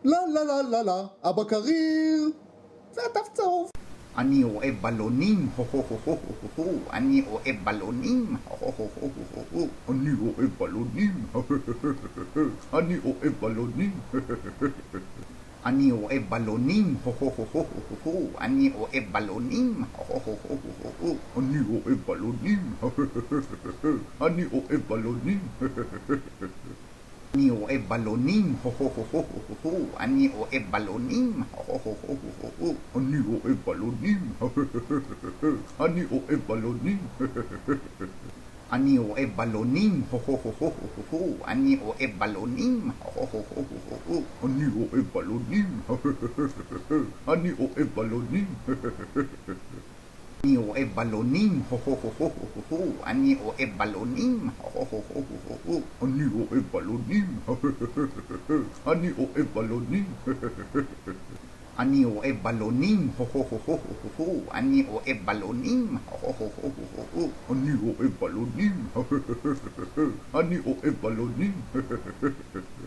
לה לה לה לה לה, אבא קריר, זה עטף צהוב. אני אוהב בלונים, הו הו הו הו הו הו, אני אוהב בלונים, הו הו הו הו הו הו, אני אוהב בלונים, אני אוהב בלונים, אני אוהב בלונים, הו הו הו הו הו הו, אני אוהב בלונים, הו הו הו הו הו הו, אני אוהב בלונים, אני אוהב בלונים, אני אוהב בלונים, הו הו הו הו הו הו, אני אוהב בלונים, הו הו הו הו הו הו, אני אוהב בלונים, אני אוהב בלונים, אני אוהב בלונים, הו הו הו הו הו הו, אני אוהב בלונים, הו הו הו הו הו, אני אוהב בלונים, אני אוהב בלונים, אני אוהב בלונים, הו הו הו הו הו הו, אני אוהב בלונים, הו הו הו הו הו, אני אוהב בלונים, אני אוהב בלונים, אני אוהב בלונים, הו הו הו הו הו הו, אני אוהב בלונים, הו הו הו הו הו, אני אוהב בלונים, אני אוהב בלונים, אני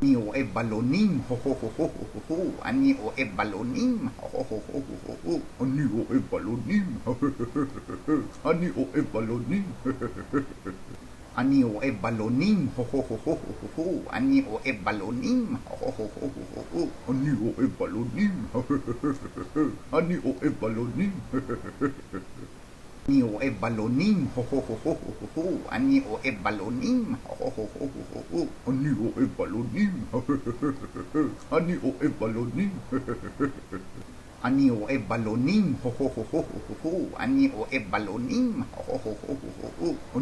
אוהב בלונים, הו הו הו הו הו הו, אני אוהב בלונים, הו הו הו הו הו, אני אוהב בלונים, אני אוהב בלונים, אני אוהב בלונים, הו הו הו הו הו הו, אני אוהב בלונים, הו הו הו הו הו, אני אוהב בלונים, אני אוהב בלונים, אני אוהב בלונים, הו הו הו הו הו הו, אני אוהב בלונים, הו הו הו הו הו, אני אוהב בלונים, אני אוהב בלונים, אני אוהב בלונים, הו הו הו הו הו הו, אני אוהב בלונים, הו הו הו הו הו, אני אוהב בלונים, אני אוהב בלונים, אני אוהב בלונים, הו הו הו הו הו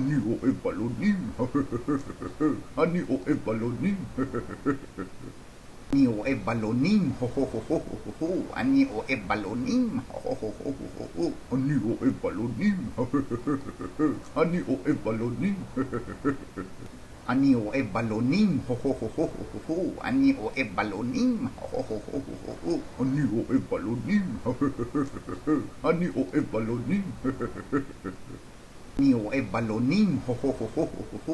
הו, אני אוהב בלונים, הו הו הו הו הו, אני אוהב בלונים, אני אוהב בלונים, אני אוהב בלונים, הו הו הו הו הו הו, אני אוהב בלונים, הו הו הו הו הו, אני אוהב בלונים, אני אוהב בלונים, אני אוהב בלונים, הו הו הו הו הו הו, אני אוהב בלונים, הו הו הו הו הו, אני אוהב בלונים, אני אוהב בלונים, אני אוהב בלונים, הו הו הו הו הו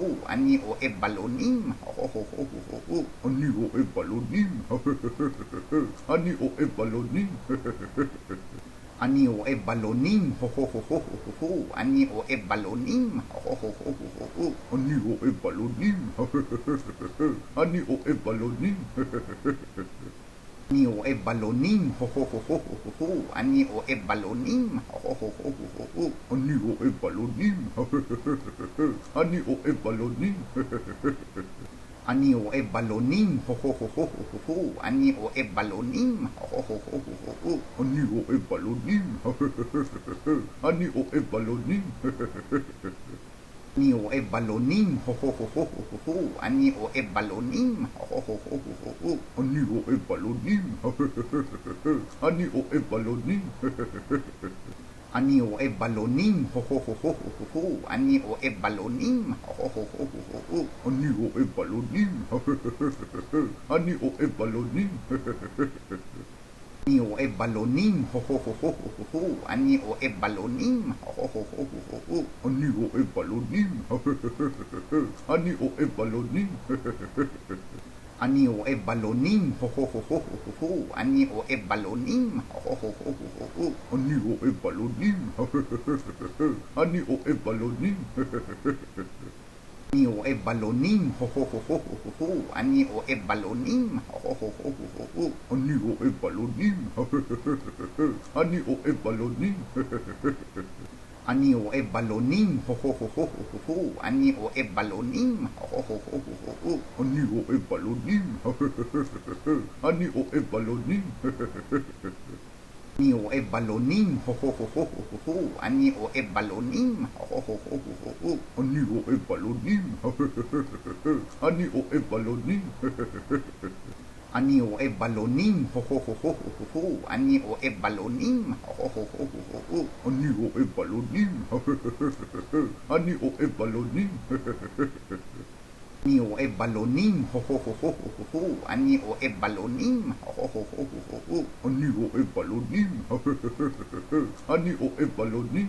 הו, אני אוהב בלונים, הו הו הו הו הו, אני אוהב בלונים, אני אוהב בלונים, אני אוהב בלונים, הו הו הו הו הו הו, אני אוהב בלונים, הו הו הו הו הו, אני אוהב בלונים, אני אוהב בלונים, אני אוהב בלונים, הו הו הו הו הו הו, אני אוהב בלונים, הו הו הו הו הו, אני אוהב בלונים, אני אוהב בלונים, אני אוהב בלונים, הו הו הו הו הו הו, אני אוהב בלונים, הו הו הו הו הו, אני אוהב בלונים, אני אוהב בלונים, אני אוהב בלונים, הו הו הו הו הו הו, אני אוהב בלונים, הו הו הו הו הו, אני אוהב בלונים, אני אוהב בלונים, אני אוהב בלונים, הו הו הו הו הו הו, אני אוהב בלונים, הו הו הו הו הו, אני אוהב בלונים, אני אוהב בלונים, אני אוהב בלונים, הו הו הו הו הו הו, אני אוהב בלונים, הו הו הו הו הו, אני אוהב בלונים, אני אוהב בלונים, אני אוהב בלונים, הו הו הו הו הו הו, אני אוהב בלונים, הו הו הו הו הו, אני אוהב בלונים, אני אוהב בלונים, אני אוהב בלונים, הו הו הו הו הו הו, אני אוהב בלונים, הו הו הו הו הו, אני אוהב בלונים, אני אוהב בלונים, אני אוהב בלונים, הו הו הו הו הו הו, אני אוהב בלונים, הו הו הו הו הו, אני אוהב בלונים, אני אוהב בלונים, אני אוהב בלונים, הו הו הו הו הו הו, אני אוהב בלונים, הו הו הו הו הו, אני אוהב בלונים, אני אוהב בלונים, אני אוהב בלונים, הו הו הו הו הו הו, אני אוהב בלונים, הו הו הו הו הו, אני אוהב בלונים, אני אוהב בלונים,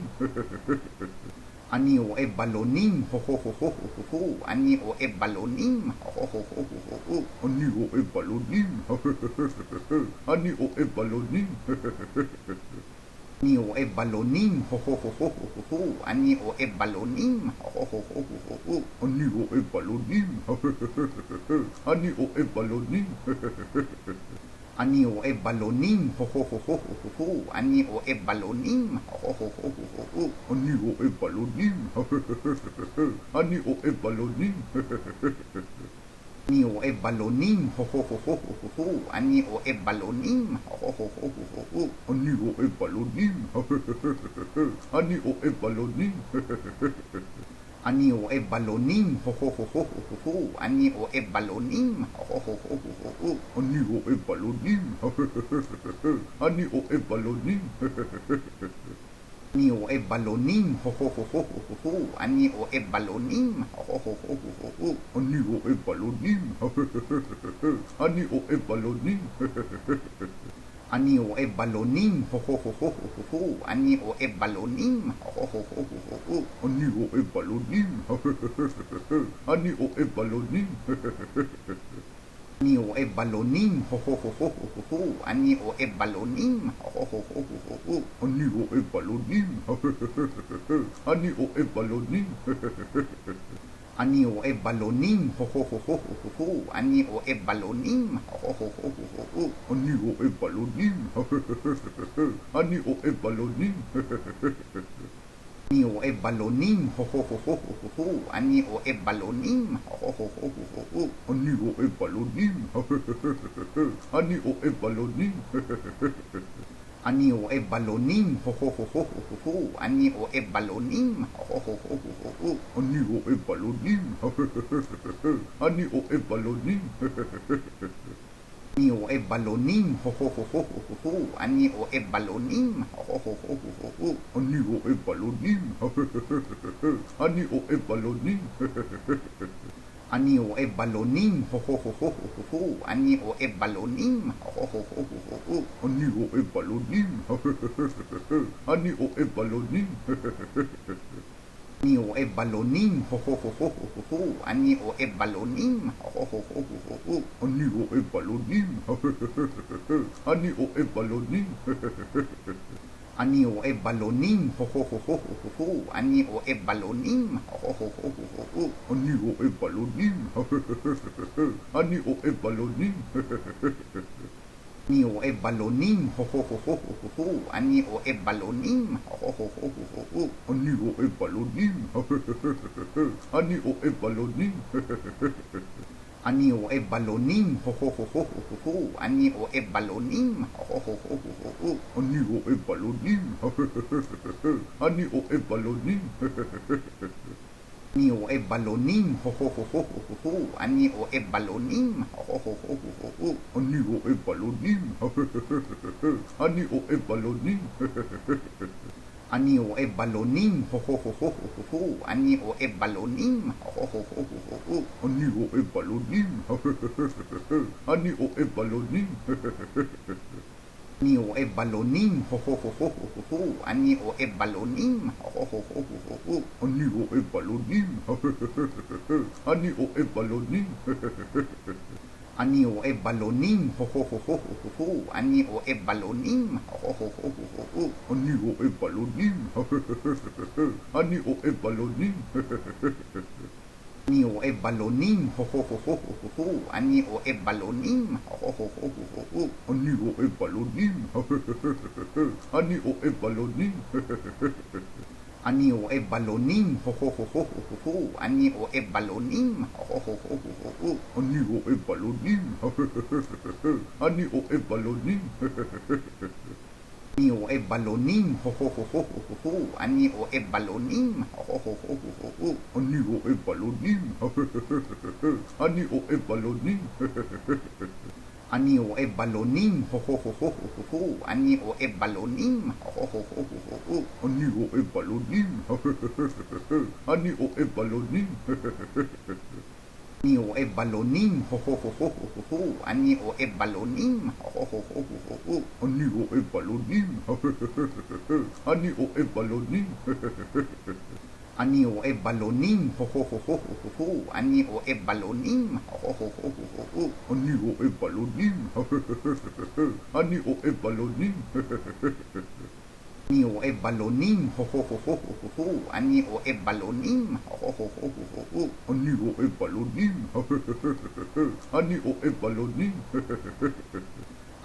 אני אוהב בלונים, הו הו הו הו הו הו, אני אוהב בלונים, הו הו הו הו הו, אני אוהב בלונים, אני אוהב בלונים, אני אוהב בלונים, הו הו הו הו הו הו, אני אוהב בלונים, הו הו הו הו הו, אני אוהב בלונים, אני אוהב בלונים, אני אוהב בלונים, הו הו הו הו הו הו, אני אוהב בלונים, הו הו הו הו הו, אני אוהב בלונים, אני אוהב בלונים, אני אוהב בלונים, הו הו הו הו הו הו, אני אוהב בלונים, הו הו הו הו הו, אני אוהב בלונים, אני אוהב בלונים, אני אוהב בלונים, הו הו הו הו הו הו, אני אוהב בלונים, הו הו הו הו הו, אני אוהב בלונים, אני אוהב בלונים, אני אוהב בלונים, הו הו הו הו הו הו, אני אוהב בלונים, הו הו הו הו הו, אני אוהב בלונים, אני אוהב בלונים, אני אוהב בלונים, הו הו הו הו הו הו, אני אוהב בלונים, הו הו הו הו הו, אני אוהב בלונים, אני אוהב בלונים, אני אוהב בלונים, הו הו הו הו הו הו, אני אוהב בלונים, הו הו הו הו הו, אני אוהב בלונים, אני אוהב בלונים, אני אוהב בלונים, הו הו הו הו הו הו, אני אוהב בלונים, הו הו הו הו הו, אני אוהב בלונים, אני אוהב בלונים, אני אוהב בלונים, הו הו הו הו הו הו, אני אוהב בלונים, הו הו הו הו הו, אני אוהב בלונים, אני אוהב בלונים, אני אוהב בלונים, הו הו הו הו הו הו, אני אוהב בלונים, הו הו הו הו הו, אני אוהב בלונים, אני אוהב בלונים, אני אוהב בלונים, הו הו הו הו הו הו, אני אוהב בלונים, הו הו הו הו הו, אני אוהב בלונים, אני אוהב בלונים, אני אוהב בלונים, הו הו הו הו הו הו, אני אוהב בלונים, הו הו הו הו הו, אני אוהב בלונים, אני אוהב בלונים, אני אוהב בלונים, הו הו הו הו הו הו, אני אוהב בלונים, הו הו הו הו הו, אני אוהב בלונים, אני אוהב בלונים, אני אוהב בלונים, הו הו הו הו הו הו, אני אוהב בלונים, הו הו הו הו הו, אני אוהב בלונים, אני אוהב בלונים, אני אוהב בלונים, הו הו הו הו הו הו, אני אוהב בלונים, הו הו הו הו הו, אני אוהב בלונים, אני אוהב בלונים, אני אוהב בלונים, הו הו הו הו הו הו, אני אוהב בלונים, הו הו הו הו הו, אני אוהב בלונים, אני אוהב בלונים, אני אוהב בלונים, הו הו הו הו הו הו, אני אוהב בלונים, הו הו הו הו הו, אני אוהב בלונים, אני אוהב בלונים, אני אוהב בלונים, הו הו הו הו הו הו, אני אוהב בלונים, הו הו הו הו הו, אני אוהב בלונים, אני אוהב בלונים, אני אוהב בלונים, הו הו הו הו הו הו, אני אוהב בלונים, הו הו הו הו הו, אני אוהב בלונים, אני אוהב בלונים, אני אוהב בלונים, הו הו הו הו הו הו, אני אוהב בלונים, הו הו הו הו הו, אני אוהב בלונים, אני אוהב בלונים, אני אוהב בלונים, הו הו הו הו הו הו, אני אוהב בלונים, הו הו הו הו הו, אני אוהב בלונים, אני אוהב בלונים, אני אוהב בלונים, הו הו הו הו הו הו, אני אוהב בלונים, הו הו הו הו הו, אני אוהב בלונים, אני אוהב בלונים, אני אוהב בלונים, הו הו הו הו הו הו, אני אוהב בלונים, הו הו הו הו הו, אני אוהב בלונים, אני אוהב בלונים, אני אוהב בלונים, הו הו הו הו הו הו, אני אוהב בלונים, הו הו הו הו הו, אני אוהב בלונים, אני אוהב בלונים, אני אוהב בלונים, הו הו הו הו הו הו, אני אוהב בלונים, הו הו הו הו הו, אני אוהב בלונים, אני אוהב בלונים, אני אוהב בלונים, הו הו הו הו הו הו, אני אוהב בלונים, הו הו הו הו הו, אני אוהב בלונים, אני אוהב בלונים, אני אוהב בלונים, הו הו הו הו הו הו, אני אוהב בלונים, הו הו הו הו הו, אני אוהב בלונים,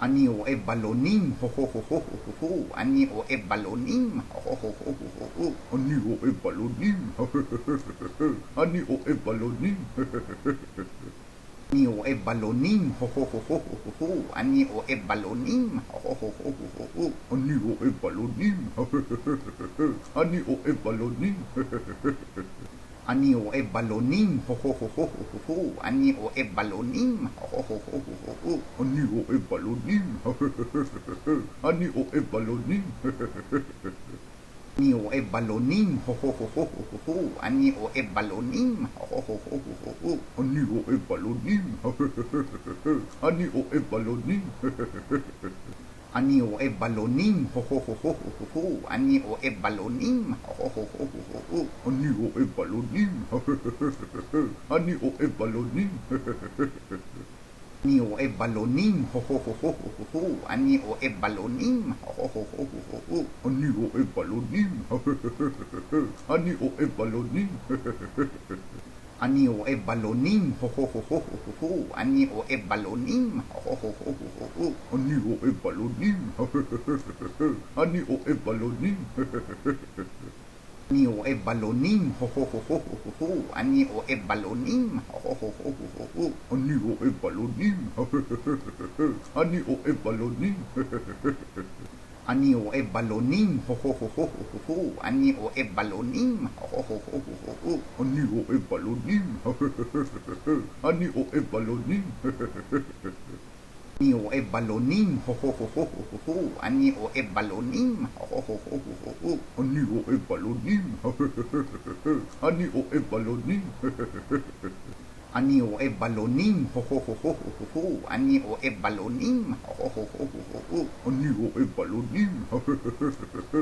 אני אוהב בלונים, אני אוהב בלונים, הו הו הו הו הו הו, אני אוהב בלונים, הו הו הו הו הו, אני אוהב בלונים, אני אוהב בלונים, אני אוהב בלונים, הו הו הו הו הו הו, אני אוהב בלונים, הו הו הו הו הו, אני אוהב בלונים, אני אוהב בלונים, אני אוהב בלונים, הו הו הו הו הו הו, אני אוהב בלונים, הו הו הו הו הו, אני אוהב בלונים, אני אוהב בלונים, אני אוהב בלונים, הו הו הו הו הו הו, אני אוהב בלונים, הו הו הו הו הו, אני אוהב בלונים, אני אוהב בלונים, אני אוהב בלונים, הו הו הו הו הו הו, אני אוהב בלונים, הו הו הו הו הו, אני אוהב בלונים, אני אוהב בלונים, אני אוהב בלונים, הו הו הו הו הו הו, אני אוהב בלונים, הו הו הו הו הו, אני אוהב בלונים, אני אוהב בלונים, אני אוהב בלונים, הו הו הו הו הו הו, אני אוהב בלונים, הו הו הו הו הו, אני אוהב בלונים, אני אוהב בלונים, אני אוהב בלונים, הו הו הו הו הו הו, אני אוהב בלונים, הו הו הו הו הו, אני אוהב בלונים, אני אוהב בלונים, אני אוהב בלונים, הו הו הו הו הו הו, אני אוהב בלונים, הו הו הו הו הו, אני אוהב בלונים, אני אוהב בלונים, אני אוהב בלונים, הו הו הו הו הו הו, אני אוהב בלונים, הו הו הו הו הו, אני אוהב בלונים, אני אוהב בלונים, אני אוהב בלונים, הו הו הו הו הו הו, אני אוהב בלונים, הו הו הו הו הו, אני אוהב בלונים, אני אוהב בלונים, אני אוהב בלונים, הו הו הו הו הו הו, אני אוהב בלונים, הו הו הו הו הו, אני אוהב בלונים, אני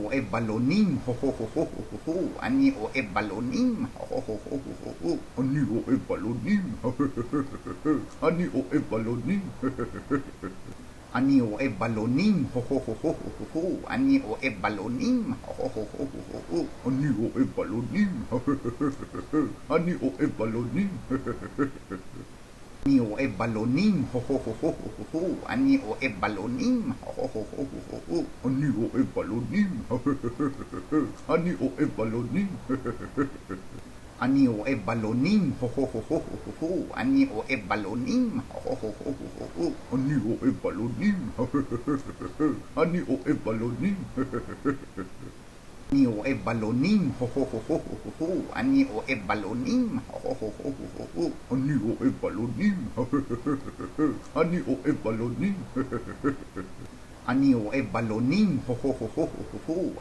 אוהב בלונים, אני אוהב בלונים, הו הו הו הו הו הו, אני אוהב בלונים, הו הו הו הו הו, אני אוהב בלונים, אני אוהב בלונים, אני אוהב בלונים, הו הו הו הו הו הו, אני אוהב בלונים, הו הו הו הו הו, אני אוהב בלונים, אני אוהב בלונים, אני אוהב בלונים, הו הו הו הו הו הו, אני אוהב בלונים, הו הו הו הו הו, אני אוהב בלונים, אני אוהב בלונים, אני אוהב בלונים, הו הו הו הו הו הו, אני אוהב בלונים, הו הו הו הו הו, אני אוהב בלונים, אני אוהב בלונים, אני אוהב בלונים, הו הו הו הו הו הו, אני אוהב בלונים, הו הו הו הו הו, אני אוהב בלונים, אני אוהב בלונים, אני אוהב בלונים, הו הו הו הו הו הו, אני אוהב בלונים, הו הו הו הו הו, אני אוהב בלונים, אני אוהב בלונים, אני אוהב בלונים, הו הו הו הו הו הו,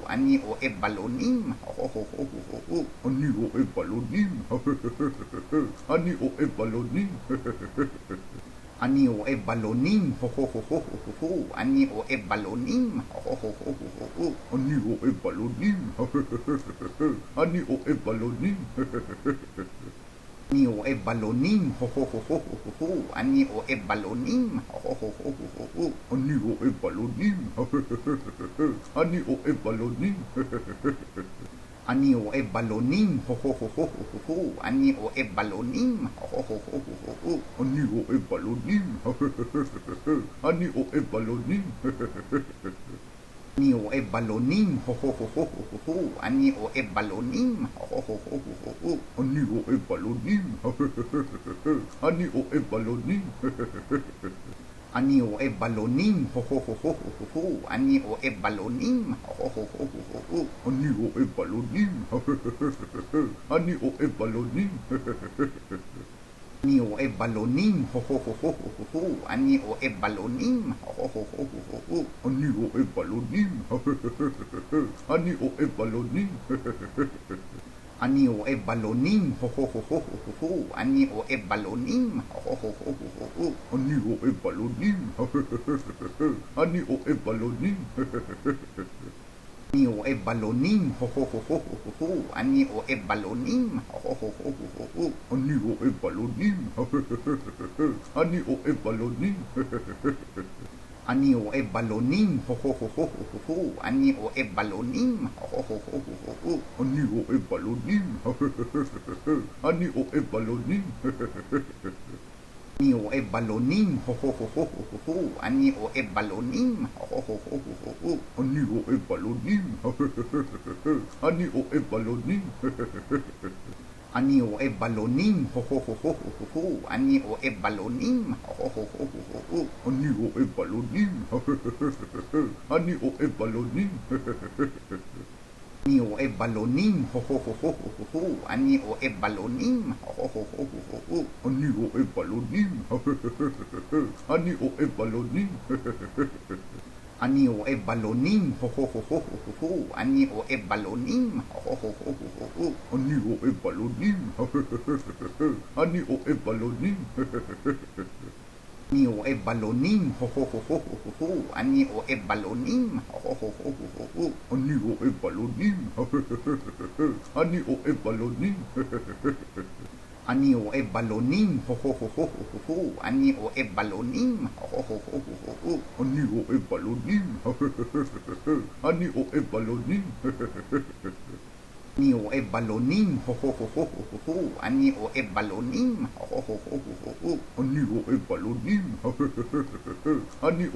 אני אוהב בלונים, הו הו הו הו הו, אני אוהב בלונים, אני אוהב בלונים, אני אוהב בלונים, הו הו הו הו הו הו, אני אוהב בלונים, הו הו הו הו הו, אני אוהב בלונים, אני אוהב בלונים, אני אוהב בלונים, הו הו הו הו הו הו, אני אוהב בלונים, הו הו הו הו הו, אני אוהב בלונים, אני אוהב בלונים, אני אוהב בלונים, הו הו הו הו הו הו, אני אוהב בלונים, הו הו הו הו הו, אני אוהב בלונים, אני אוהב בלונים, אני אוהב בלונים, הו הו הו הו הו הו, אני אוהב בלונים, הו הו הו הו הו, אני אוהב בלונים, אני אוהב בלונים, אני אוהב בלונים, הו הו הו הו הו הו, אני אוהב בלונים, הו הו הו הו הו, אני אוהב בלונים, אני אוהב בלונים, אני אוהב בלונים, הו הו הו הו הו הו, אני אוהב בלונים, הו הו הו הו הו הו, אני אוהב בלונים, אני אוהב בלונים, אני אוהב בלונים, הו הו הו הו הו הו, אני אוהב בלונים, הו הו הו הו הו הו, אני אוהב בלונים, אני אוהב בלונים, אני אוהב בלונים, הו הו הו הו הו הו, אני אוהב בלונים, הו הו הו הו הו הו, אני אוהב בלונים, אני אוהב בלונים, אני אוהב בלונים, הו הו הו הו הו הו, אני אוהב בלונים, הו הו הו הו הו הו, אני אוהב בלונים, אני אוהב בלונים, אני אוהב בלונים, הו הו הו הו הו הו, אני אוהב בלונים, הו הו הו הו הו הו, אני אוהב בלונים, אני אוהב בלונים, אני אוהב בלונים, הו הו הו הו הו הו, אני אוהב בלונים, הו הו הו הו הו הו, אני אוהב בלונים, אני אוהב בלונים, אני אוהב בלונים, הו הו הו הו הו הו, אני אוהב בלונים, הו הו הו הו הו הו, אני אוהב בלונים, אני אוהב בלונים, אני אוהב בלונים, הו הו הו הו הו הו, אני אוהב בלונים, הו הו הו הו הו הו, אני אוהב בלונים, אני אוהב בלונים, אני אוהב בלונים, הו הו הו הו הו הו, אני אוהב בלונים, הו הו הו הו הו הו, אני אוהב בלונים, אני אוהב בלונים, אני אוהב בלונים, הו הו הו הו הו הו, אני אוהב בלונים, הו הו הו הו הו הו, אני אוהב בלונים, אני אוהב בלונים, אני אוהב בלונים, הו הו הו הו הו הו, אני אוהב בלונים, הו הו הו הו הו, אני אוהב בלונים, אני אוהב בלונים, אני אוהב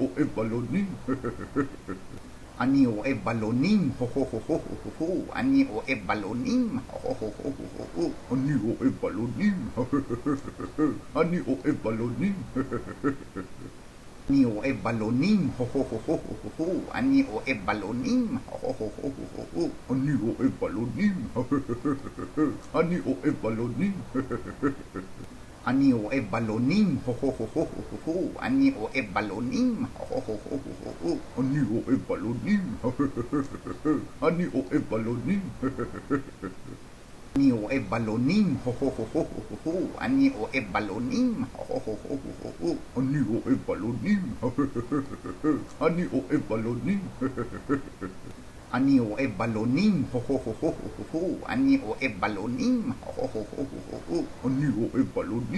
בלונים, הו הו הו הו הו הו, אני אוהב בלונים, הו הו הו הו הו הו, אני אוהב בלונים, אני אוהב בלונים, אני אוהב בלונים, הו הו הו הו הו הו, אני אוהב בלונים, הו הו הו הו הו הו, אני אוהב בלונים, אני אוהב בלונים, אני אוהב בלונים, הו הו הו הו הו הו, אני אוהב בלונים, הו הו הו הו הו הו, אני אוהב בלונים, אני אוהב בלונים, אני אוהב בלונים, הו הו הו הו הו הו, אני אוהב בלונים, הו הו הו הו הו הו, אני אוהב בלונים, אני אוהב בלונים, אני אוהב בלונים, הו הו הו הו הו הו, אני אוהב בלונים, הו הו הו הו הו הו, אני אוהב בלונים, אני אוהב בלונים, אני אוהב בלונים, הו הו הו הו הו הו, אני אוהב בלונים, הו הו הו הו הו הו, אני אוהב בלונים,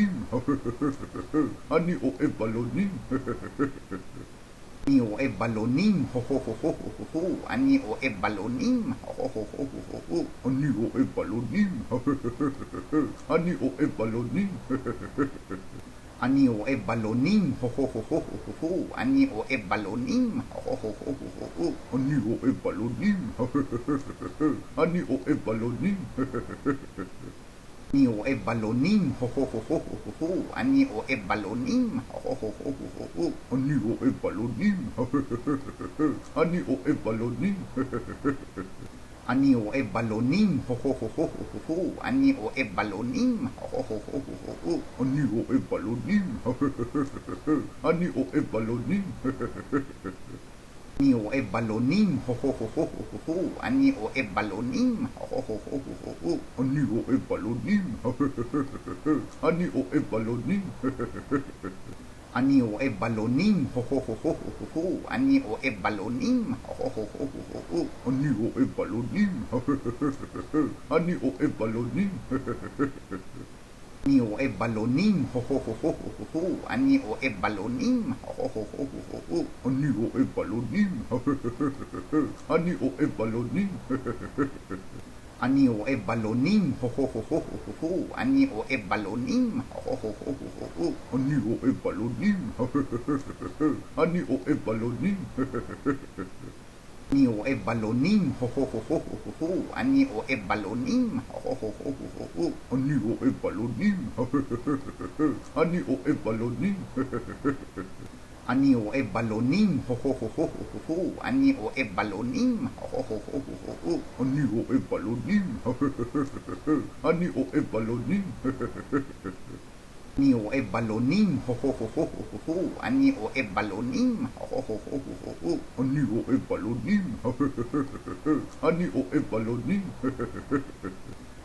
אני אוהב בלונים, אני אוהב בלונים, הו הו הו הו הו הו, אני אוהב בלונים, הו הו הו הו הו הו, אני אוהב בלונים, אני אוהב בלונים, אני אוהב בלונים, הו הו הו הו הו הו, אני אוהב בלונים, הו הו הו הו הו הו, אני אוהב בלונים, אני אוהב בלונים, אני אוהב בלונים, הו הו הו הו הו הו, אני אוהב בלונים, הו הו הו הו הו הו, אני אוהב בלונים, אני אוהב בלונים, אני אוהב בלונים, הו הו הו הו הו הו, אני אוהב בלונים, הו הו הו הו הו הו, אני אוהב בלונים, אני אוהב בלונים, אני אוהב בלונים, הו הו הו הו הו הו, אני אוהב בלונים, הו הו הו הו הו הו, אני אוהב בלונים, אני אוהב בלונים, אני אוהב בלונים, הו הו הו הו הו הו, אני אוהב בלונים, הו הו הו הו הו הו, אני אוהב בלונים, אני אוהב בלונים, אני אוהב בלונים, הו הו הו הו הו הו, אני אוהב בלונים, הו הו הו הו הו הו, אני אוהב בלונים, אני אוהב בלונים, אני אוהב בלונים, הו הו הו הו הו הו, אני אוהב בלונים, הו הו הו הו הו הו, אני אוהב בלונים, אני אוהב בלונים, אני אוהב בלונים, הו הו הו הו הו הו, אני אוהב בלונים, הו הו הו הו הו הו, אני אוהב בלונים, אני אוהב בלונים,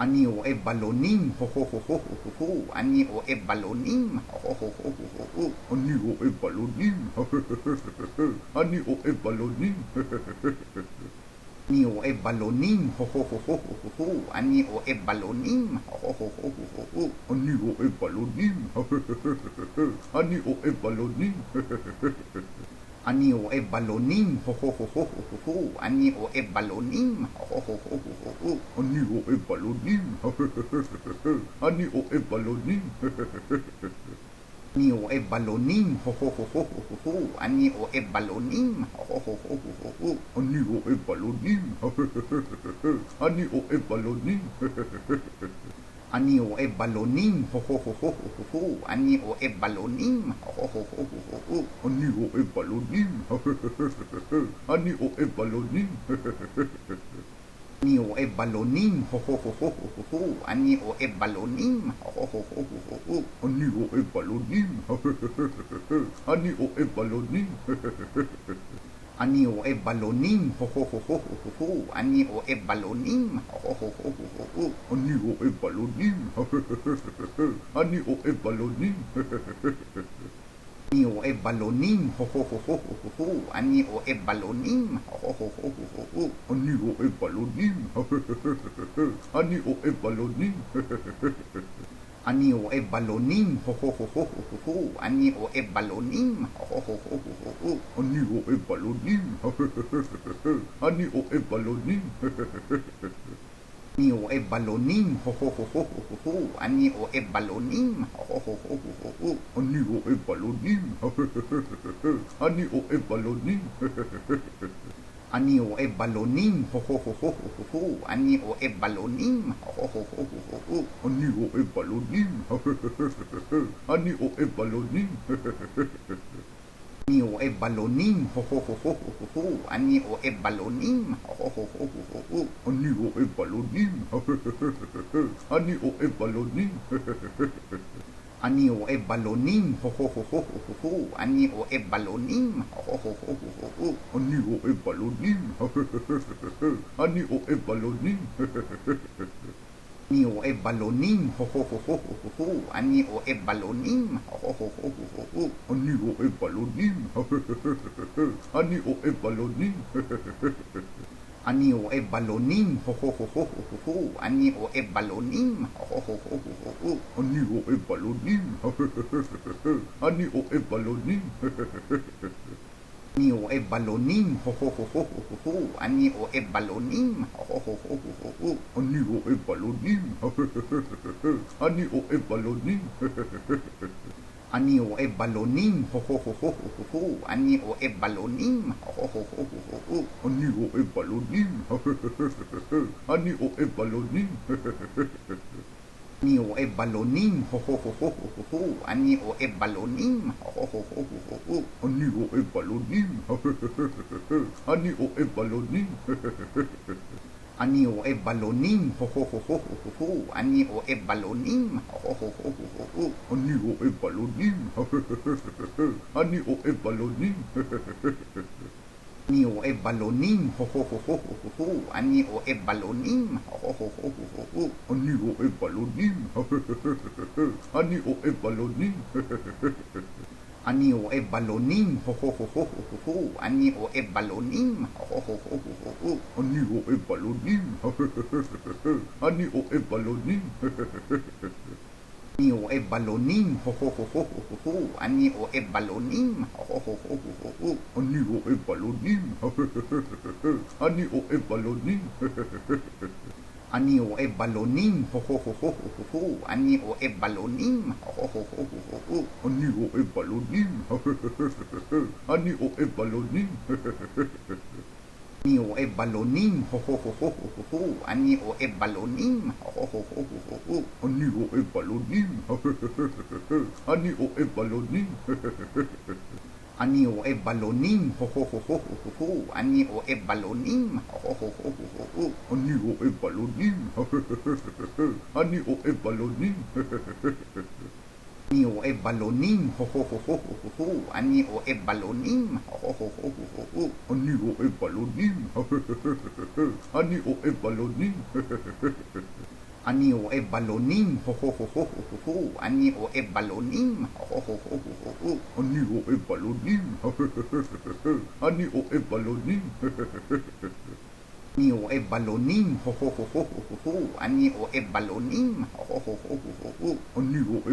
אני אוהב בלונים, הו הו הו הו הו הו, אני אוהב בלונים, הו הו הו הו הו, אני אוהב בלונים, אני אוהב בלונים, אני אוהב בלונים, הו הו הו הו הו הו, אני אוהב בלונים, הו הו הו הו הו, אני אוהב בלונים, אני אוהב בלונים, אני אוהב בלונים, הו הו הו הו הו הו, אני אוהב בלונים, הו הו הו הו הו, אני אוהב בלונים, אני אוהב בלונים, אני אוהב בלונים, הו הו הו הו הו הו, אני אוהב בלונים, הו הו הו הו הו, אני אוהב בלונים, אני אוהב בלונים, אני אוהב בלונים, הו הו הו הו הו הו, אני אוהב בלונים, הו הו הו הו הו, אני אוהב בלונים, אני אוהב בלונים, אני אוהב בלונים, הו הו הו הו הו הו, אני אוהב בלונים, הו הו הו הו הו, אני אוהב בלונים, אני אוהב בלונים, אני אוהב בלונים, הו הו הו הו הו הו, אני אוהב בלונים, הו הו הו הו הו, אני אוהב בלונים, אני אוהב בלונים, אני אוהב בלונים, הו הו הו הו הו הו, אני אוהב בלונים, הו הו הו הו הו, אני אוהב בלונים, אני אוהב בלונים, אני אוהב בלונים, הו הו הו הו הו הו, אני אוהב בלונים, הו הו הו הו הו, אני אוהב בלונים, אני אוהב בלונים, אני אוהב בלונים, הו הו הו הו הו הו, אני אוהב בלונים, הו הו הו הו הו, אני אוהב בלונים, אני אוהב בלונים, אני אוהב בלונים, הו הו הו הו הו הו, אני אוהב בלונים, הו הו הו הו הו, אני אוהב בלונים, אני אוהב בלונים, אני אוהב בלונים, הו הו הו הו הו הו, אני אוהב בלונים, הו הו הו הו הו, אני אוהב בלונים, אני אוהב בלונים, אני אוהב בלונים, הו הו הו הו הו הו, אני אוהב בלונים, הו הו הו הו הו, אני אוהב בלונים, אני אוהב בלונים, אני אוהב בלונים, הו הו הו הו הו הו, אני אוהב בלונים, הו הו הו הו הו, אני אוהב בלונים, אני אוהב בלונים, אני אוהב בלונים, הו הו הו הו הו הו, אני אוהב בלונים, הו הו הו הו הו, אני אוהב בלונים, אני אוהב בלונים, אני אוהב בלונים, הו הו הו הו הו הו, אני אוהב בלונים, הו הו הו הו הו, אני אוהב בלונים, אני אוהב בלונים, אני אוהב בלונים, הו הו הו הו הו הו, אני אוהב בלונים, הו הו הו הו הו, אני אוהב בלונים, אני אוהב בלונים, אני אוהב בלונים, הו הו הו הו הו הו, אני אוהב בלונים, הו הו הו הו הו, אני אוהב בלונים, אני אוהב בלונים, אני אוהב בלונים, הו הו הו הו הו הו, אני אוהב בלונים, הו הו הו הו הו, אני אוהב בלונים, אני אוהב בלונים, אני אוהב בלונים, הו הו הו הו הו הו, אני אוהב בלונים, הו הו הו הו הו, אני אוהב בלונים, אני אוהב בלונים, אני אוהב בלונים, הו הו הו הו הו הו, אני אוהב בלונים, הו הו הו הו הו, אני אוהב בלונים, אני אוהב בלונים, אני אוהב בלונים, הו הו הו הו הו הו, אני אוהב בלונים, הו הו הו הו הו, אני אוהב בלונים, אני אוהב בלונים, אני אוהב בלונים, הו הו הו הו הו הו, אני אוהב בלונים, הו הו הו הו הו, אני אוהב בלונים, אני אוהב בלונים, אני אוהב בלונים, הו הו הו הו הו הו, אני אוהב בלונים, הו הו הו הו הו, אני אוהב בלונים, אני אוהב בלונים, אני אוהב בלונים, הו הו הו הו הו הו, אני אוהב בלונים, הו הו הו הו הו, אני אוהב בלונים, אני אוהב בלונים, אני אוהב בלונים, הו הו הו הו הו הו, אני אוהב בלונים, הו הו הו הו הו, אני אוהב בלונים, אני אוהב בלונים, אני אוהב בלונים, הו הו הו הו הו הו, אני אוהב בלונים, הו הו הו הו הו הו, אני אוהב בלונים, אני אוהב בלונים, אני אוהב בלונים, הו הו הו הו הו הו, אני אוהב בלונים, הו הו הו הו הו הו, אני אוהב בלונים,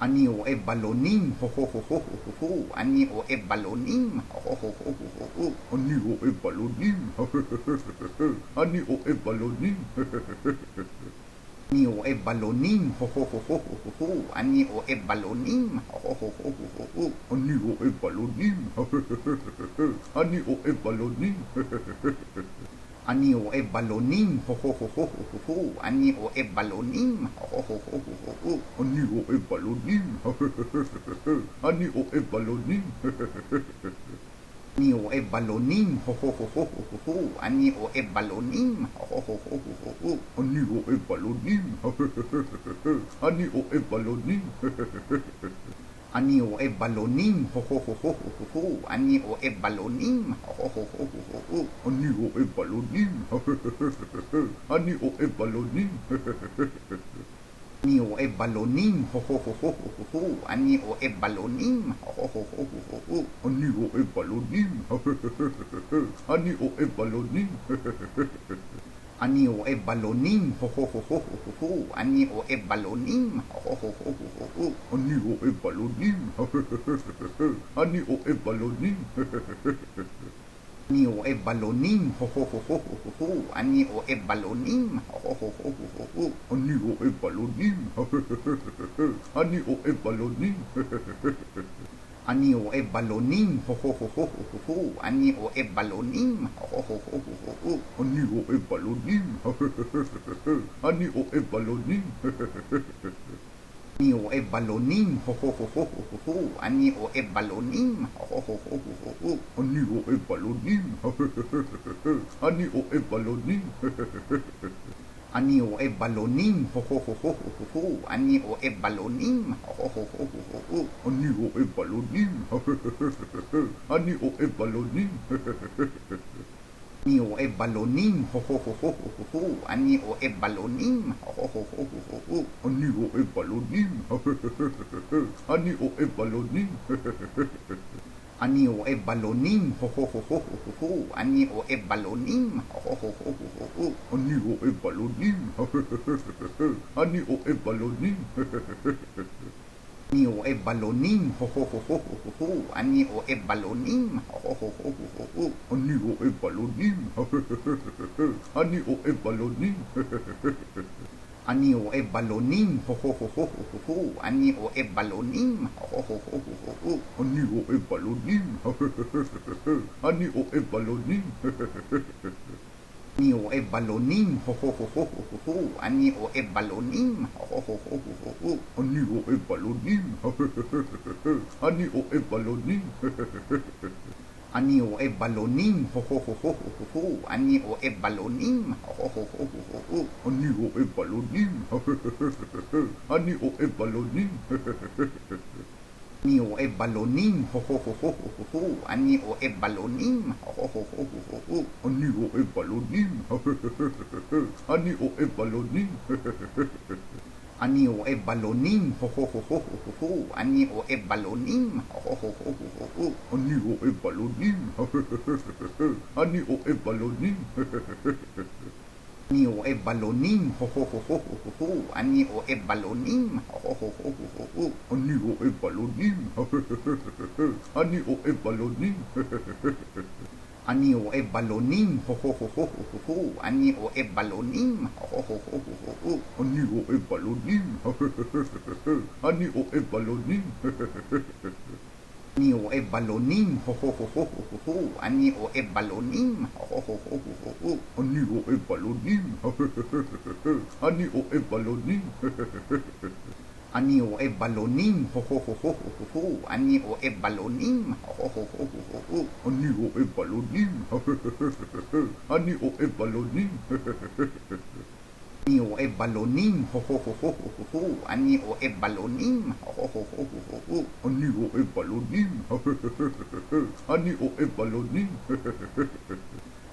אני אוהב בלונים, אני אוהב בלונים, הו הו הו הו הו הו, אני אוהב בלונים, הו הו הו הו הו הו, אני אוהב בלונים, אני אוהב בלונים, אני אוהב בלונים, הו הו הו הו הו הו, אני אוהב בלונים, הו הו הו הו הו הו, אני אוהב בלונים, אני אוהב בלונים, אני אוהב בלונים, הו הו הו הו הו הו, אני אוהב בלונים, הו הו הו הו הו, אני אוהב בלונים, אני אוהב בלונים, אני אוהב בלונים, הו הו הו הו הו הו, אני אוהב בלונים, הו הו הו הו הו, אני אוהב בלונים, אני אוהב בלונים, אני אוהב בלונים, הו הו הו הו הו הו, אני אוהב בלונים, הו הו הו הו הו, אני אוהב בלונים, אני אוהב בלונים, אני אוהב בלונים, הו הו הו הו הו הו, אני אוהב בלונים, הו הו הו הו הו, אני אוהב בלונים, אני אוהב בלונים, אני אוהב בלונים, הו הו הו הו הו הו, אני אוהב בלונים, הו הו הו הו הו, אני אוהב בלונים, אני אוהב בלונים, אני אוהב בלונים, הו הו הו הו הו הו, אני אוהב בלונים, הו הו הו הו הו, אני אוהב בלונים, אני אוהב בלונים, אני אוהב בלונים, הו הו הו הו הו הו, אני אוהב בלונים, הו הו הו הו הו, אני אוהב בלונים, אני אוהב בלונים, אני אוהב בלונים, הו הו הו הו הו הו, אני אוהב בלונים, הו הו הו הו הו, אני אוהב בלונים, אני אוהב בלונים, אני אוהב בלונים, הו הו הו הו הו הו, אני אוהב בלונים, הו הו הו הו הו, אני אוהב בלונים, אני אוהב בלונים, אני אוהב בלונים, הו הו הו הו הו הו, אני אוהב בלונים, הו הו הו הו הו, אני אוהב בלונים, אני אוהב בלונים, אני אוהב בלונים, הו הו הו הו הו הו, אני אוהב בלונים, הו הו הו הו הו, אני אוהב בלונים, אני אוהב בלונים, אני אוהב בלונים, הו הו הו הו הו הו, אני אוהב בלונים, הו הו הו הו הו, אני אוהב בלונים, אני אוהב בלונים, אני אוהב בלונים, הו הו הו הו הו הו, אני אוהב בלונים, הו הו הו הו הו, אני אוהב בלונים, אני אוהב בלונים, אני אוהב בלונים, הו הו הו הו הו הו, אני אוהב בלונים, הו הו הו הו הו, אני אוהב בלונים, אני אוהב בלונים, אני אוהב בלונים, הו הו הו הו הו הו, אני אוהב בלונים, הו הו הו הו הו, אני אוהב בלונים, אני אוהב בלונים, אני אוהב בלונים, הו הו הו הו הו הו, אני אוהב בלונים, הו הו הו הו הו, אני אוהב בלונים, אני אוהב בלונים, אני אוהב בלונים, הו הו הו הו הו הו, אני אוהב בלונים, הו הו הו הו הו, אני אוהב בלונים, אני אוהב בלונים, אני אוהב בלונים, הו הו הו הו הו הו, אני אוהב בלונים, הו הו הו הו הו, אני אוהב בלונים, אני אוהב בלונים, אני אוהב בלונים, הו הו הו הו הו הו, אני אוהב בלונים, הו הו הו הו הו, אני אוהב בלונים, אני אוהב בלונים, אני אוהב בלונים, הו הו הו הו הו הו, אני אוהב בלונים, הו הו הו הו הו, אני אוהב בלונים, אני אוהב בלונים, אני אוהב בלונים, הו הו הו הו הו הו, אני אוהב בלונים, הו הו הו הו הו, אני אוהב בלונים, אני אוהב בלונים, אני אוהב בלונים, הו הו הו הו הו הו, אני אוהב בלונים, הו הו הו הו הו, אני אוהב בלונים, אני אוהב בלונים,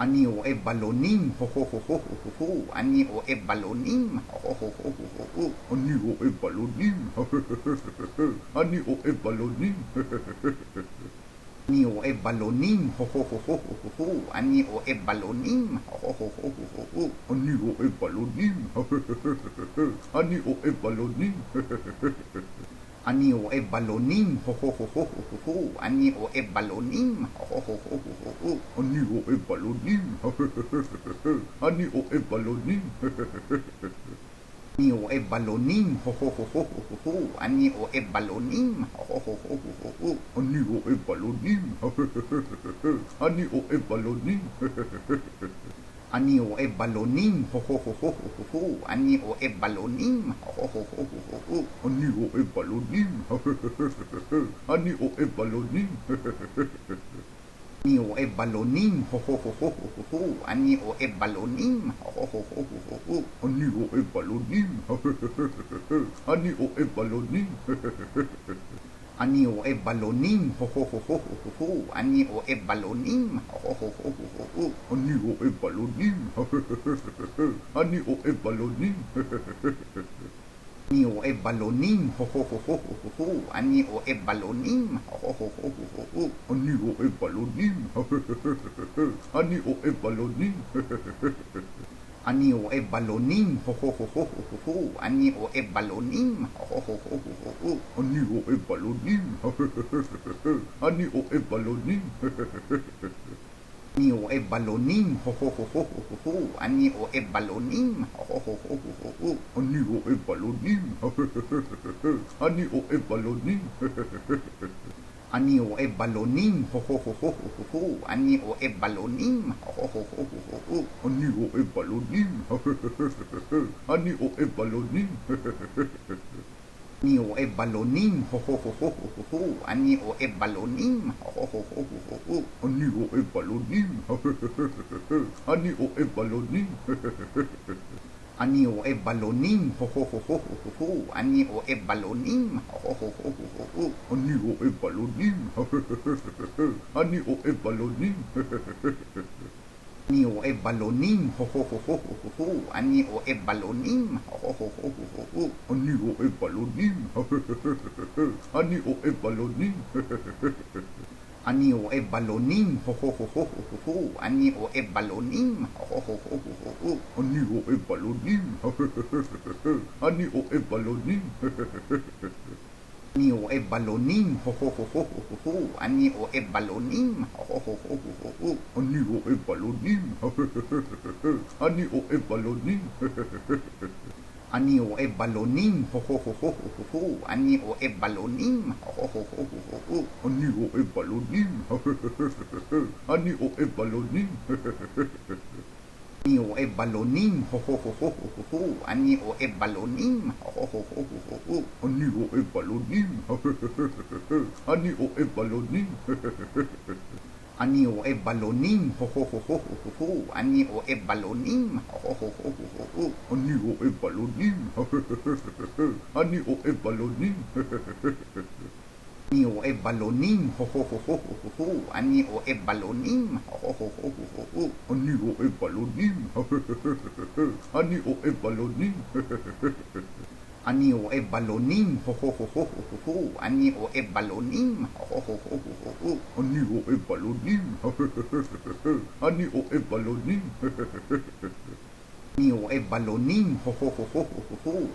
אני אוהב בלונים, הו הו הו הו הו הו, אני אוהב בלונים, הו הו הו הו הו, אני אוהב בלונים, אני אוהב בלונים, אני אוהב בלונים, הו הו הו הו הו הו, אני אוהב בלונים, הו הו הו הו הו, אני אוהב בלונים, אני אוהב בלונים, אני אוהב בלונים, הו הו הו הו הו הו, אני אוהב בלונים, הו הו הו הו הו, אני אוהב בלונים, אני אוהב בלונים, אני אוהב בלונים, הו הו הו הו הו הו, אני אוהב בלונים, הו הו הו הו הו, אני אוהב בלונים, אני אוהב בלונים, אני אוהב בלונים, הו הו הו הו הו הו, אני אוהב בלונים, הו הו הו הו הו, אני אוהב בלונים, אני אוהב בלונים, אני אוהב בלונים, הו הו הו הו הו הו, אני אוהב בלונים, הו הו הו הו הו, אני אוהב בלונים, אני אוהב בלונים, אני אוהב בלונים, הו הו הו הו הו הו, אני אוהב בלונים, הו הו הו הו הו, אני אוהב בלונים, אני אוהב בלונים, אני אוהב בלונים, הו הו הו הו הו הו, אני אוהב בלונים, הו הו הו הו הו, אני אוהב בלונים, אני אוהב בלונים, אני אוהב בלונים, הו הו הו הו הו הו, אני אוהב בלונים, הו הו הו הו הו, אני אוהב בלונים, אני אוהב בלונים, אני אוהב בלונים, הו הו הו הו הו הו, אני אוהב בלונים, הו הו הו הו הו, אני אוהב בלונים, אני אוהב בלונים, אני אוהב בלונים, הו הו הו הו הו הו, אני אוהב בלונים, הו הו הו הו הו, אני אוהב בלונים, אני אוהב בלונים, אני אוהב בלונים, הו הו הו הו הו הו, אני אוהב בלונים, הו הו הו הו הו, אני אוהב בלונים, אני אוהב בלונים, אני אוהב בלונים, הו הו הו הו הו הו, אני אוהב בלונים, הו הו הו הו הו, אני אוהב בלונים, אני אוהב בלונים, אני אוהב בלונים, הו הו הו הו הו הו, אני אוהב בלונים, הו הו הו הו הו, אני אוהב בלונים, אני אוהב בלונים, אני אוהב בלונים, הו הו הו הו הו הו, אני אוהב בלונים, הו הו הו הו הו, אני אוהב בלונים, אני אוהב בלונים, אני אוהב בלונים, הו הו הו הו הו הו, אני אוהב בלונים, הו הו הו הו הו, אני אוהב בלונים, אני אוהב בלונים, אני אוהב בלונים, הו הו הו הו הו הו, אני אוהב בלונים, הו הו הו הו הו, אני אוהב בלונים, אני אוהב בלונים, אני אוהב בלונים, הו הו הו הו הו הו, אני אוהב בלונים, הו הו הו הו הו, אני אוהב בלונים, אני אוהב בלונים, אני אוהב בלונים, הו הו הו הו הו הו, אני אוהב בלונים, הו הו הו הו הו, אני אוהב בלונים, אני אוהב בלונים, אני אוהב בלונים, הו הו הו הו הו הו, אני אוהב בלונים, הו הו הו הו הו, אני אוהב בלונים, אני אוהב בלונים, אני אוהב בלונים, הו הו הו הו הו הו, אני אוהב בלונים, הו הו הו הו הו, אני אוהב בלונים, אני אוהב בלונים, אני אוהב בלונים, הו הו הו הו הו הו, אני אוהב בלונים, הו הו הו הו הו, אני אוהב בלונים, אני אוהב בלונים, אני אוהב בלונים, הו הו הו הו הו הו,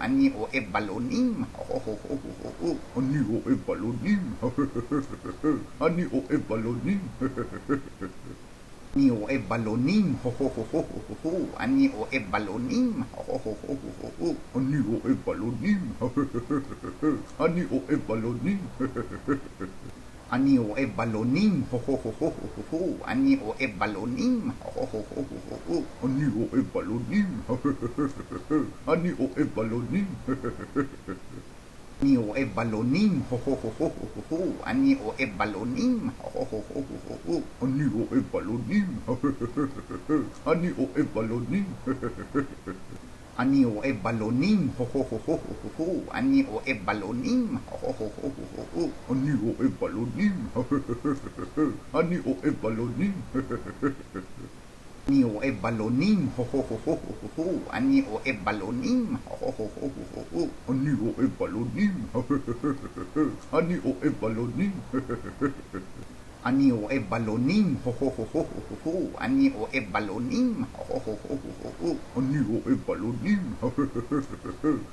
אני אוהב בלונים, הו הו הו הו הו, אני אוהב בלונים, אני אוהב בלונים, אני אוהב בלונים, הו הו הו הו הו הו, אני אוהב בלונים, הו הו הו הו הו, אני אוהב בלונים, אני אוהב בלונים, אני אוהב בלונים, הו הו הו הו הו הו, אני אוהב בלונים, הו הו הו הו הו, אני אוהב בלונים, אני אוהב בלונים, אני אוהב בלונים, הו הו הו הו הו הו, אני אוהב בלונים, הו הו הו הו הו, אני אוהב בלונים, אני אוהב בלונים, אני אוהב בלונים, הו הו הו הו הו הו, אני אוהב בלונים, הו הו הו הו הו הו, אני אוהב בלונים, אני אוהב בלונים, אני אוהב בלונים, הו הו הו הו הו הו, אני אוהב בלונים, הו הו הו הו הו הו, אני אוהב בלונים, אני אוהב בלונים, אני אוהב בלונים, הו הו הו הו הו הו, אני אוהב בלונים, הו הו הו הו הו הו, אני אוהב בלונים,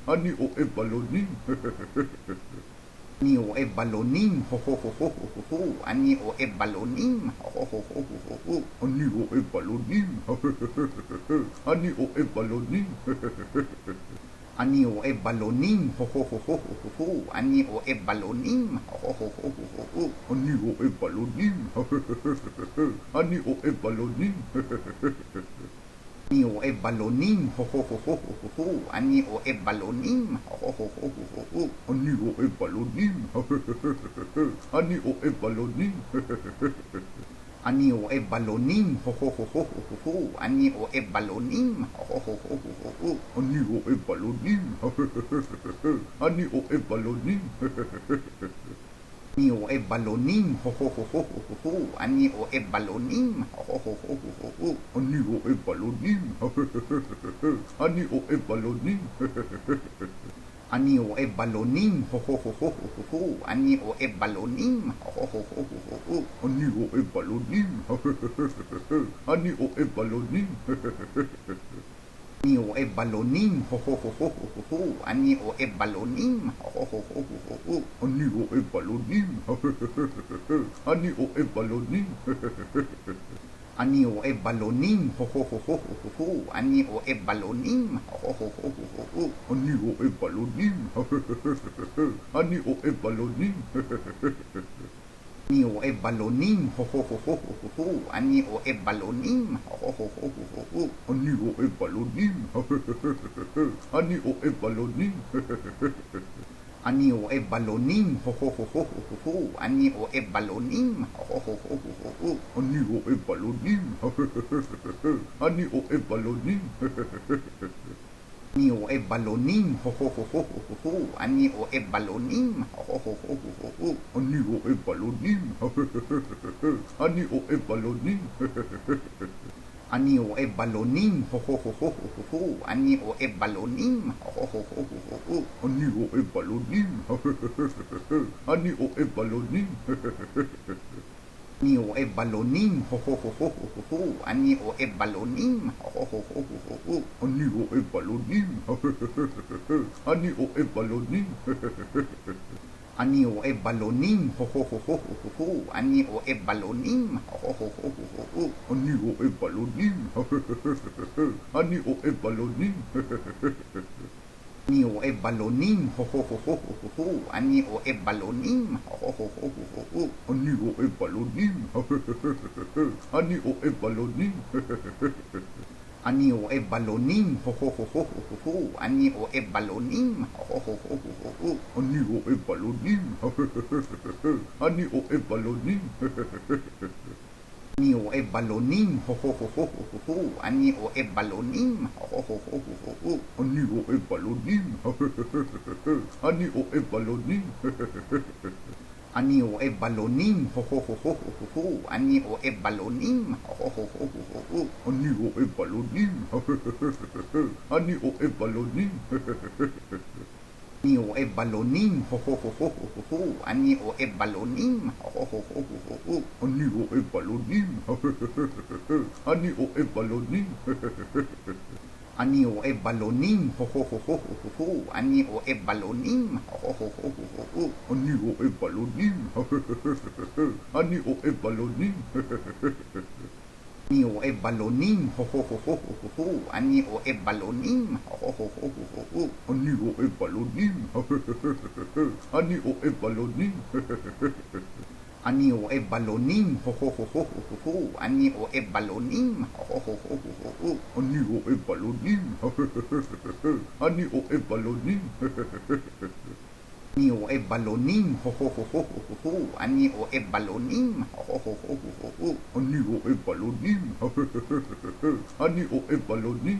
אני אוהב בלונים, אני אוהב בלונים, הו הו הו הו הו הו, אני אוהב בלונים, הו הו הו הו הו הו, אני אוהב בלונים, אני אוהב בלונים, אני אוהב בלונים, הו הו הו הו הו הו, אני אוהב בלונים, הו הו הו הו הו, אני אוהב בלונים, אני אוהב בלונים, אני אוהב בלונים, הו הו הו הו הו הו, אני אוהב בלונים, הו הו הו הו הו, אני אוהב בלונים, אני אוהב בלונים, אני אוהב בלונים, הו הו הו הו הו הו, אני אוהב בלונים, הו הו הו הו הו, אני אוהב בלונים, אני אוהב בלונים, אני אוהב בלונים, הו הו הו הו הו הו, אני אוהב בלונים, הו הו הו הו הו, אני אוהב בלונים, אני אוהב בלונים, אני אוהב בלונים, הו הו הו הו הו הו, אני אוהב בלונים, הו הו הו הו הו, אני אוהב בלונים, אני אוהב בלונים, אני אוהב בלונים, הו הו הו הו הו הו, אני אוהב בלונים, הו הו הו הו הו, אני אוהב בלונים, אני אוהב בלונים, אני אוהב בלונים, הו הו הו הו הו הו, אני אוהב בלונים, הו הו הו הו הו, אני אוהב בלונים, אני אוהב בלונים, אני אוהב בלונים, הו הו הו הו הו הו, אני אוהב בלונים, הו הו הו הו הו, אני אוהב בלונים, אני אוהב בלונים, אני אוהב בלונים, הו הו הו הו הו הו, אני אוהב בלונים, הו הו הו הו הו, אני אוהב בלונים, אני אוהב בלונים, אני אוהב בלונים, הו הו הו הו הו הו, אני אוהב בלונים, הו הו הו הו הו, אני אוהב בלונים, אני אוהב בלונים, אני אוהב בלונים, הו הו הו הו הו הו, אני אוהב בלונים, הו הו הו הו הו, אני אוהב בלונים, אני אוהב בלונים, אני אוהב בלונים, הו הו הו הו הו הו, אני אוהב בלונים, הו הו הו הו הו, אני אוהב בלונים, אני אוהב בלונים, אני אוהב בלונים, הו הו הו הו הו הו, אני אוהב בלונים, הו הו הו הו הו, אני אוהב בלונים, אני אוהב בלונים, אני אוהב בלונים, הו הו הו הו הו הו, אני אוהב בלונים, הו הו הו הו הו, אני אוהב בלונים, אני אוהב בלונים, אני אוהב בלונים, הו הו הו הו הו הו, אני אוהב בלונים, הו הו הו הו הו, אני אוהב בלונים, אני אוהב בלונים, אני אוהב בלונים, הו הו הו הו הו הו, אני אוהב בלונים, הו הו הו הו הו, אני אוהב בלונים, אני אוהב בלונים, אני אוהב בלונים, הו הו הו הו הו הו, אני אוהב בלונים, הו הו הו הו הו, אני אוהב בלונים, אני אוהב בלונים, אני אוהב בלונים, הו הו הו הו הו הו, אני אוהב בלונים, הו הו הו הו הו, אני אוהב בלונים, אני אוהב בלונים, אני אוהב בלונים, הו הו הו הו הו הו, אני אוהב בלונים, הו הו הו הו הו, אני אוהב בלונים, אני אוהב בלונים, אני אוהב בלונים, הו הו הו הו הו הו, אני אוהב בלונים, הו הו הו הו הו, אני אוהב בלונים, אני אוהב בלונים, אני אוהב בלונים, הו הו הו הו הו הו, אני אוהב בלונים, הו הו הו הו הו, אני אוהב בלונים, אני אוהב בלונים, אני אוהב בלונים, הו הו הו הו הו הו, אני אוהב בלונים, הו הו הו הו הו, אני אוהב בלונים, אני אוהב בלונים,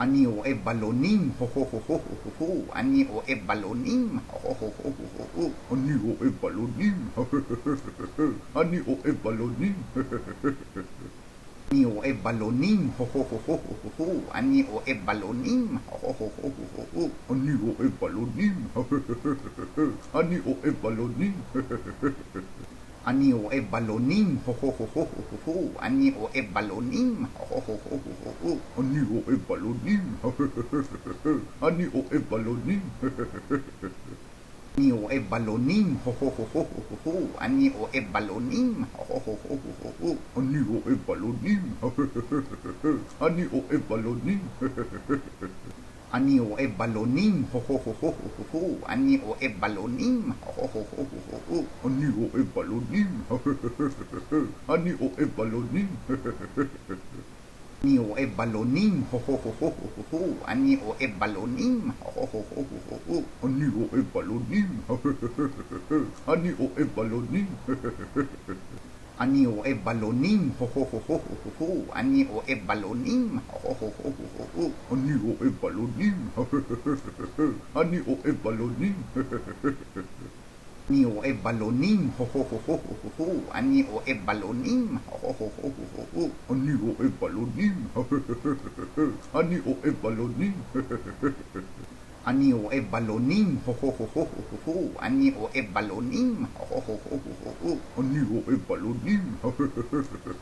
אני אוהב בלונים, הו הו הו הו הו הו, אני אוהב בלונים, הו הו הו הו הו, אני אוהב בלונים, אני אוהב בלונים, אני אוהב בלונים, הו הו הו הו הו הו, אני אוהב בלונים, הו הו הו הו הו, אני אוהב בלונים, אני אוהב בלונים, אני אוהב בלונים, הו הו הו הו הו הו, אני אוהב בלונים, הו הו הו הו הו, אני אוהב בלונים, אני אוהב בלונים, אני אוהב בלונים, הו הו הו הו הו הו, אני אוהב בלונים, הו הו הו הו הו, אני אוהב בלונים, אני אוהב בלונים, אני אוהב בלונים, הו הו הו הו הו הו, אני אוהב בלונים, הו הו הו הו הו, אני אוהב בלונים, אני אוהב בלונים, אני אוהב בלונים, הו הו הו הו הו הו, אני אוהב בלונים, הו הו הו הו הו, אני אוהב בלונים, אני אוהב בלונים, אני אוהב בלונים, הו הו הו הו הו הו, אני אוהב בלונים, הו הו הו הו הו, אני אוהב בלונים, אני אוהב בלונים, אני אוהב בלונים, הו הו הו הו הו הו, אני אוהב בלונים, הו הו הו הו הו, אני אוהב בלונים, אני אוהב בלונים, אני אוהב בלונים, הו הו הו הו הו הו, אני אוהב בלונים, הו הו הו הו הו, אני אוהב בלונים, אני אוהב בלונים, אני אוהב בלונים, הו הו הו הו הו הו, אני אוהב בלונים, הו הו הו הו הו, אני אוהב בלונים, אני אוהב בלונים, אני אוהב בלונים, הו הו הו הו הו הו, אני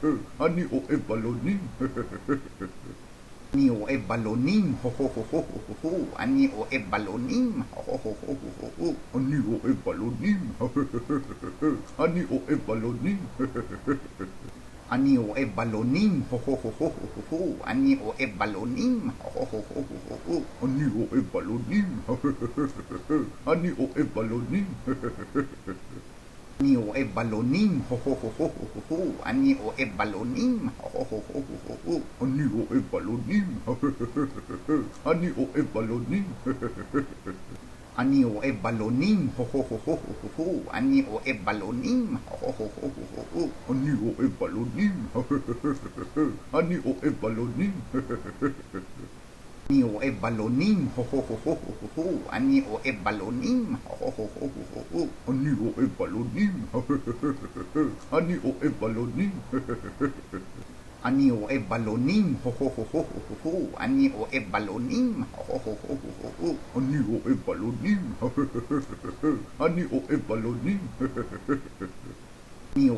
אוהב בלונים, הו הו הו הו הו, אני אוהב בלונים, אני אוהב בלונים, אני אוהב בלונים, הו הו הו הו הו הו, אני אוהב בלונים, הו הו הו הו הו, אני אוהב בלונים, אני אוהב בלונים, אני אוהב בלונים, הו הו הו הו הו הו, אני אוהב בלונים, הו הו הו הו הו, אני אוהב בלונים, אני אוהב בלונים, אני אוהב בלונים, הו הו הו הו הו הו, אני אוהב בלונים, הו הו הו הו הו, אני אוהב בלונים, אני אוהב בלונים, אני אוהב בלונים, הו הו הו הו הו הו, אני אוהב בלונים, הו הו הו הו הו, אני אוהב בלונים, אני אוהב בלונים, אני אוהב בלונים, הו הו הו הו הו הו, אני אוהב בלונים, הו הו הו הו הו, אני אוהב בלונים, אני אוהב בלונים, אני אוהב בלונים, הו הו הו הו הו הו, אני אוהב בלונים, הו הו הו הו הו, אני אוהב בלונים, אני אוהב בלונים, אני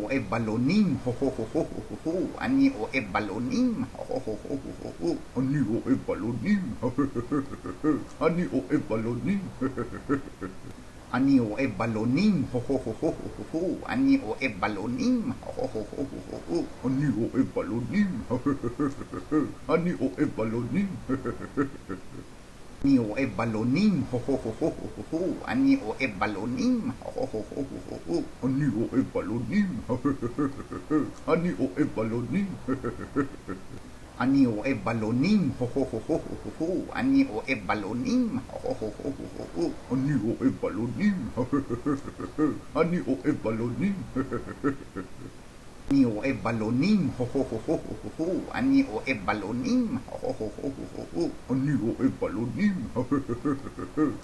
אוהב בלונים, הו הו הו הו הו הו, אני אוהב בלונים, הו הו הו הו הו, אני אוהב בלונים, אני אוהב בלונים, אני אוהב בלונים, הו הו הו הו הו הו, אני אוהב בלונים, הו הו הו הו הו, אני אוהב בלונים, אני אוהב בלונים, אני אוהב בלונים, הו הו הו הו הו הו, אני אוהב בלונים, הו הו הו הו הו, אני אוהב בלונים, אני אוהב בלונים, אני אוהב בלונים, הו הו הו הו הו הו, אני אוהב בלונים, הו הו הו הו הו, אני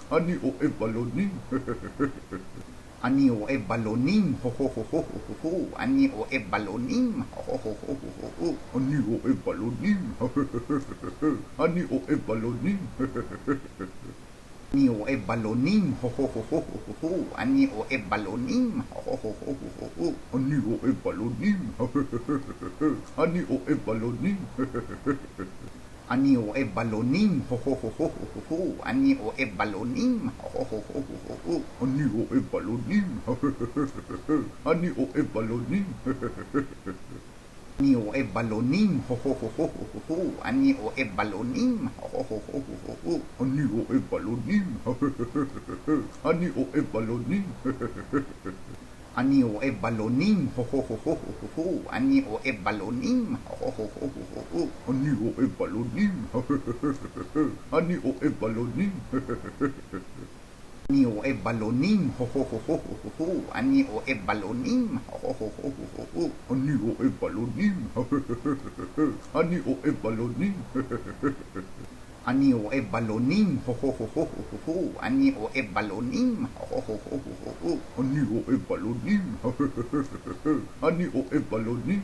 אוהב בלונים, אני אוהב בלונים, אני אוהב בלונים, הו הו הו הו הו הו, אני אוהב בלונים, הו הו הו הו הו, אני אוהב בלונים, אני אוהב בלונים, אני אוהב בלונים, הו הו הו הו הו הו, אני אוהב בלונים, הו הו הו הו הו, אני אוהב בלונים, אני אוהב בלונים, אני אוהב בלונים, הו הו הו הו הו הו, אני אוהב בלונים, הו הו הו הו הו, אני אוהב בלונים, אני אוהב בלונים, אני אוהב בלונים, הו הו הו הו הו הו, אני אוהב בלונים, הו הו הו הו הו, אני אוהב בלונים, אני אוהב בלונים, אני אוהב בלונים, הו הו הו הו הו הו, אני אוהב בלונים, הו הו הו הו הו, אני אוהב בלונים, אני אוהב בלונים, אני אוהב בלונים, אני אוהב בלונים, אני אוהב בלונים, אני אוהב בלונים.